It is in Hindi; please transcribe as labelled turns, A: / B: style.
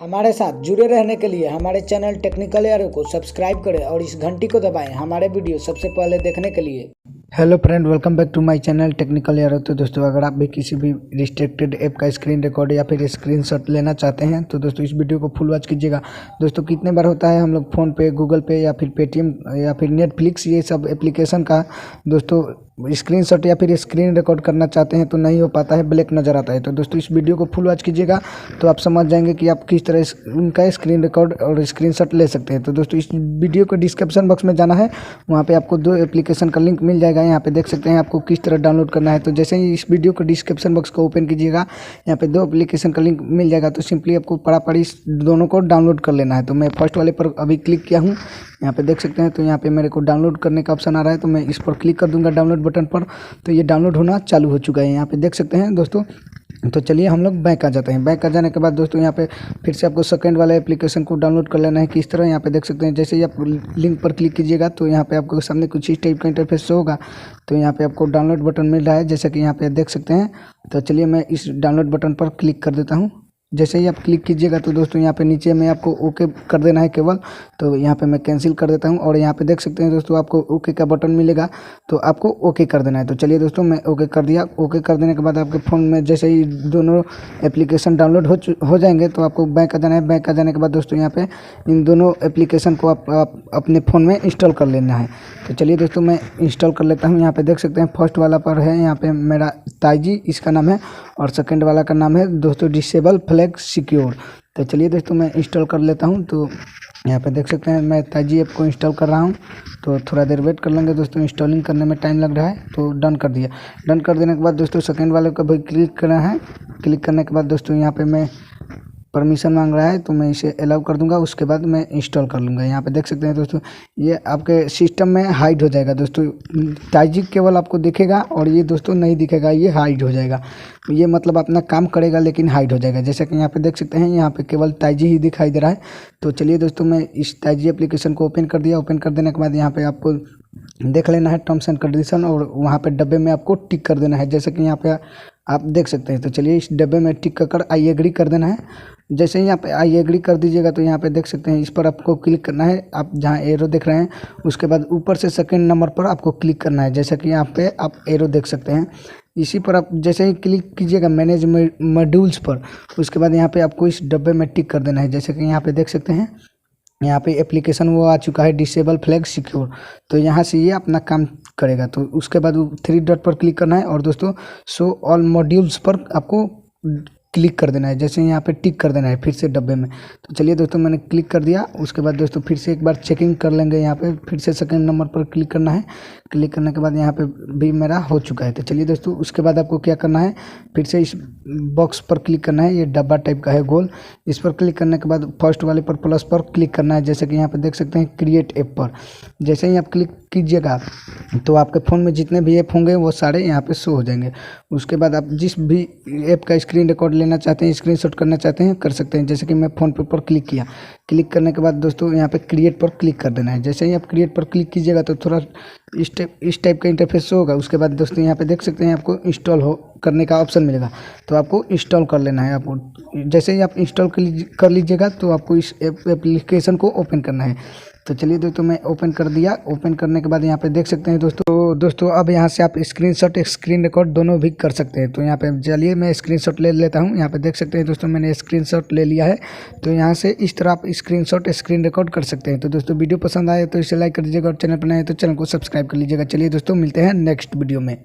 A: हमारे साथ जुड़े रहने के लिए हमारे चैनल टेक्निकल एरो को सब्सक्राइब करें और इस घंटी को दबाएं हमारे वीडियो सबसे पहले देखने के लिए। Hello friend, welcome back to my channel technical arrow. तो दोस्तों, अगर आप भी किसी भी रिस्ट्रिक्टेड ऐप का स्क्रीन रिकॉर्ड या फिर स्क्रीनशॉट लेना चाहते हैं तो दोस्तों इस वीडियो को फुल वॉच कीजिएगा। दोस्तों, कितने बार होता है हम लोग फ़ोन पे, गूगल पे या फिर पेटीएम या फिर नेटफ्लिक्स ये सब एप्लीकेशन का दोस्तों स्क्रीनशॉट या फिर स्क्रीन रिकॉर्ड करना चाहते हैं तो नहीं हो पाता है, ब्लैक नज़र आता है। तो दोस्तों इस वीडियो को फुल वॉच कीजिएगा तो आप समझ जाएंगे कि आप किस तरह उनका स्क्रीन रिकॉर्ड और स्क्रीनशॉट ले सकते हैं। तो दोस्तों इस वीडियो को डिस्क्रिप्शन बॉक्स में जाना है, वहाँ पे आपको दो एप्लीकेशन का लिंक मिल जाएगा। यहाँ पे देख सकते हैं आपको किस तरह डाउनलोड करना है। तो जैसे ही इस वीडियो को डिस्क्रिप्शन बॉक्स को ओपन कीजिएगा, यहाँ पे दो एप्लीकेशन का लिंक मिल जाएगा। तो सिंपली आपको पड़ी दोनों को डाउनलोड कर लेना है। तो मैं फर्स्ट वाले पर अभी क्लिक किया हूँ, यहाँ पे देख सकते हैं। तो यहाँ पे मेरे को डाउनलोड करने का ऑप्शन आ रहा है, तो मैं इस पर क्लिक कर दूंगा डाउनलोड बटन पर। तो ये डाउनलोड होना चालू हो चुका है, यहाँ पे देख सकते हैं दोस्तों। तो चलिए हम लोग बैक आ जाते हैं। बैक आ जाने के बाद दोस्तों यहाँ पे फिर से आपको सेकंड वाला एप्लीकेशन को डाउनलोड कर लेना है। किस तरह यहाँ पे देख सकते हैं, जैसे ही आप लिंक पर क्लिक कीजिएगा तो यहाँ पे आपको सामने कुछ इस टाइप का इंटरफेस शो होगा। तो यहाँ पे आपको डाउनलोड बटन मिल रहा है, जैसा कि यहाँ पे देख सकते हैं। तो चलिए मैं इस डाउनलोड बटन पर क्लिक कर देता हूँ। जैसे ही आप क्लिक कीजिएगा तो दोस्तों यहाँ पे नीचे में आपको ओके कर देना है केवल। तो यहाँ पे मैं कैंसिल कर देता हूँ और यहाँ पे देख सकते हैं दोस्तों आपको ओके का बटन मिलेगा, तो आपको ओके कर देना है। तो चलिए दोस्तों मैं ओके कर दिया। ओके कर देने के बाद आपके फ़ोन में जैसे ही दोनों एप्लीकेशन डाउनलोड हो जाएंगे तो आपको बैक आ जाना है। बैक आ जाने के बाद दोस्तों यहाँ पे इन दोनों एप्लीकेशन को आप अपने फ़ोन में इंस्टॉल कर लेना है। तो चलिए दोस्तों मैं इंस्टॉल कर लेता हूँ। यहाँ पे देख सकते हैं फर्स्ट वाला पर है यहाँ पे मेरा ताजी इसका नाम है, और सेकंड वाला का नाम है दोस्तों डिसेबल फ्लैग सिक्योर। तो चलिए दोस्तों मैं इंस्टॉल कर लेता हूँ। तो यहाँ पे देख सकते हैं मैं ताजी ऐप को इंस्टॉल कर रहा हूँ, तो थोड़ा देर वेट कर लेंगे दोस्तों, इंस्टॉलिंग करने में टाइम लग रहा है। तो डन कर दिया। डन कर देने के बाद दोस्तों सेकंड वाले को भी क्लिक करना है। क्लिक करने के बाद दोस्तों यहाँ पे मैं परमिशन मांग रहा है, तो मैं इसे अलाउ कर दूंगा। उसके बाद मैं इंस्टॉल कर लूँगा। यहाँ पे देख सकते हैं दोस्तों ये आपके सिस्टम में हाइड हो जाएगा दोस्तों। ताजी केवल आपको दिखेगा और ये दोस्तों नहीं दिखेगा, ये हाइड हो जाएगा। ये मतलब अपना काम करेगा लेकिन हाइड हो जाएगा। जैसा कि यहाँ पे देख सकते हैं यहाँ पे केवल ताजी ही दिखाई दे रहा है। तो चलिए दोस्तों मैं इस ताजी एप्लीकेशन को ओपन कर दिया। ओपन कर देने के बाद यहाँ पे आपको देख लेना है टर्म्स एंड कंडीशन, और वहाँ पे डब्बे में आपको टिक कर देना है, जैसे कि यहाँ पे आप देख सकते हैं। तो चलिए इस डब्बे में टिक कर आई एग्री कर देना है। जैसे ही यहाँ पे आई एग्री कर दीजिएगा तो यहाँ पे देख सकते हैं इस पर आपको क्लिक करना है। आप जहाँ एरो देख रहे हैं उसके बाद ऊपर से सेकंड नंबर पर आपको क्लिक करना है, जैसा कि यहाँ पे आप एरो देख सकते हैं। इसी पर आप जैसे ही क्लिक कीजिएगा मैनेज मॉड्यूल्स पर, उसके बाद यहाँ पे आपको इस डब्बे में टिक कर देना है, जैसे कि यहाँ पे देख सकते हैं। यहाँ पे एप्लीकेशन वो आ चुका है डिसेबल फ्लैग सिक्योर। तो यहाँ से ये अपना काम करेगा। तो उसके बाद थ्री डॉट पर क्लिक करना है और दोस्तों शो ऑल मॉड्यूल्स पर आपको क्लिक कर देना है, जैसे यहाँ पे टिक कर देना है फिर से डब्बे में। तो चलिए दोस्तों मैंने क्लिक कर दिया। उसके बाद दोस्तों फिर से एक बार चेकिंग कर लेंगे। यहाँ पे फिर से सेकंड नंबर पर क्लिक करना है। क्लिक करने के बाद यहाँ पे भी मेरा हो चुका है। तो चलिए दोस्तों उसके बाद आपको क्या करना है, फिर से इस बॉक्स पर क्लिक करना है, ये डब्बा टाइप का है गोल। इस पर क्लिक करने के बाद फर्स्ट वाले पर प्लस पर क्लिक करना है, जैसे कि यहाँ पे देख सकते हैं क्रिएट ऐप पर। जैसे ही आप क्लिक कीजिएगा तो आपके फ़ोन में जितने भी ऐप होंगे वो सारे यहाँ पे शो हो जाएंगे। उसके बाद आप जिस भी ऐप का स्क्रीन रिकॉर्ड लेना चाहते हैं, स्क्रीनशॉट करना चाहते हैं, कर सकते हैं। जैसे कि मैं फ़ोन पे पर क्लिक किया। क्लिक करने के बाद दोस्तों यहाँ पे क्रिएट पर क्लिक कर देना है। जैसे ही आप क्रिएट पर क्लिक कीजिएगा तो थोड़ा इस टाइप का इंटरफेस शो होगा। उसके बाद दोस्तों यहाँ पे देख सकते हैं आपको इंस्टॉल करने का ऑप्शन मिलेगा, तो आपको इंस्टॉल कर लेना है। आपको जैसे ही आप इंस्टॉल कर लीजिएगा तो आपको इस एप्लीकेशन को ओपन करना है। तो चलिए दोस्तों मैं ओपन कर दिया। ओपन करने के बाद यहाँ पे देख सकते हैं दोस्तों अब यहाँ से आप स्क्रीनशॉट स्क्रीन रिकॉर्ड दोनों भी कर सकते हैं। तो यहाँ पे चलिए मैं स्क्रीनशॉट ले लेता हूँ। यहाँ पे देख सकते हैं दोस्तों मैंने स्क्रीनशॉट ले लिया है। तो यहाँ से इस तरह आप स्क्रीनशॉट स्क्रीन रिकॉर्ड कर सकते हैं। तो दोस्तों वीडियो पसंद आए तो इसे लाइक कर दीजिएगा और चैनल पर नए हैं तो चैनल को सब्सक्राइब कर लीजिएगा। चलिए दोस्तों मिलते हैं नेक्स्ट वीडियो में।